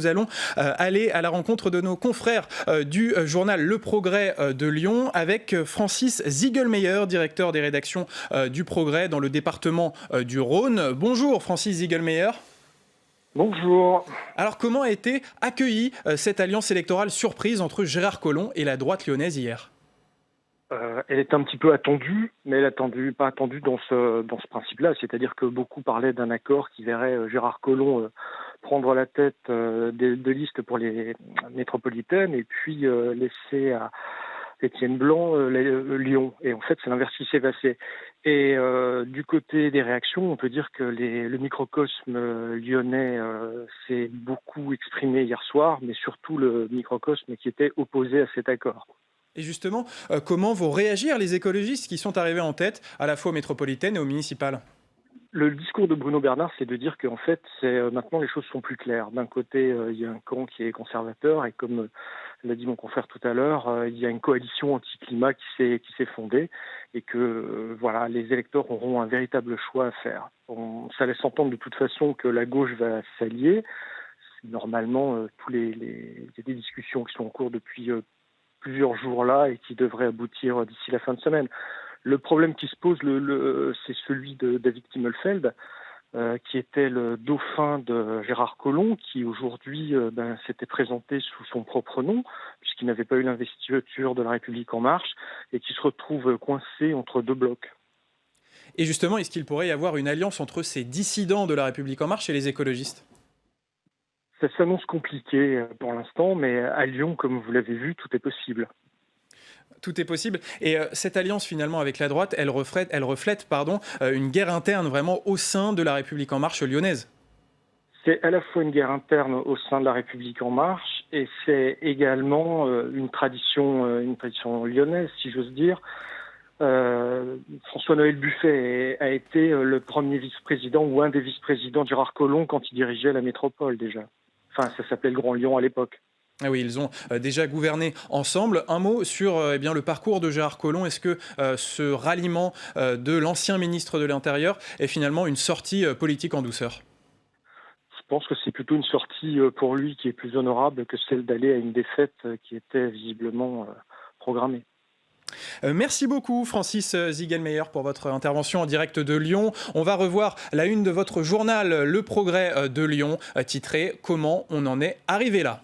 Nous allons aller à la rencontre de nos confrères du journal Le Progrès de Lyon avec Francis Ziegelmeyer, directeur des rédactions du Progrès dans le département du Rhône. Bonjour Francis Ziegelmeyer. Bonjour. Alors comment a été accueillie cette alliance électorale surprise entre Gérard Collomb et la droite lyonnaise hier ? Elle est un petit peu attendue, mais elle n'est pas attendue dans ce principe-là. C'est-à-dire que beaucoup parlaient d'un accord qui verrait Gérard Collomb prendre la tête de liste pour les métropolitaines et puis laisser à Étienne Blanc Lyon. Et en fait, c'est l'inverse qui s'est passé. Et du côté des réactions, on peut dire que le microcosme lyonnais s'est beaucoup exprimé hier soir, mais surtout le microcosme qui était opposé à cet accord. Et justement, comment vont réagir les écologistes qui sont arrivés en tête, à la fois aux métropolitaines et aux municipales ? Le discours de Bruno Bernard, c'est de dire qu'en fait, maintenant les choses sont plus claires. D'un côté, il y a un camp qui est conservateur et comme l'a dit mon confrère tout à l'heure, il y a une coalition anti-climat qui s'est fondée et que voilà, les électeurs auront un véritable choix à faire. Ça laisse entendre de toute façon que la gauche va s'allier. Normalement, il y a des discussions qui sont en cours depuis plusieurs jours là et qui devraient aboutir d'ici la fin de semaine. Le problème qui se pose, c'est celui de David Kimmelfeld, qui était le dauphin de Gérard Collomb, qui aujourd'hui s'était présenté sous son propre nom, puisqu'il n'avait pas eu l'investiture de La République En Marche, et qui se retrouve coincé entre deux blocs. Et justement, est-ce qu'il pourrait y avoir une alliance entre ces dissidents de La République En Marche et les écologistes ? Ça s'annonce compliqué pour l'instant, mais à Lyon, comme vous l'avez vu, tout est possible. Tout est possible. Et cette alliance, finalement, avec la droite, elle reflète une guerre interne vraiment au sein de La République En Marche lyonnaise. C'est à la fois une guerre interne au sein de La République En Marche et c'est également une tradition lyonnaise, si j'ose dire. François-Noël Buffet a été le premier vice-président ou un des vice-présidents de Gérard Collomb quand il dirigeait la métropole déjà. Enfin, ça s'appelait le Grand Lyon à l'époque. Ah oui, ils ont déjà gouverné ensemble. Un mot sur le parcours de Gérard Collomb. Est-ce que ce ralliement de l'ancien ministre de l'Intérieur est finalement une sortie politique en douceur ? Je pense que c'est plutôt une sortie pour lui qui est plus honorable que celle d'aller à une défaite qui était visiblement programmée. Merci beaucoup Francis Ziegelmeyer pour votre intervention en direct de Lyon. On va revoir la une de votre journal Le Progrès de Lyon, titrée « Comment on en est arrivé là ».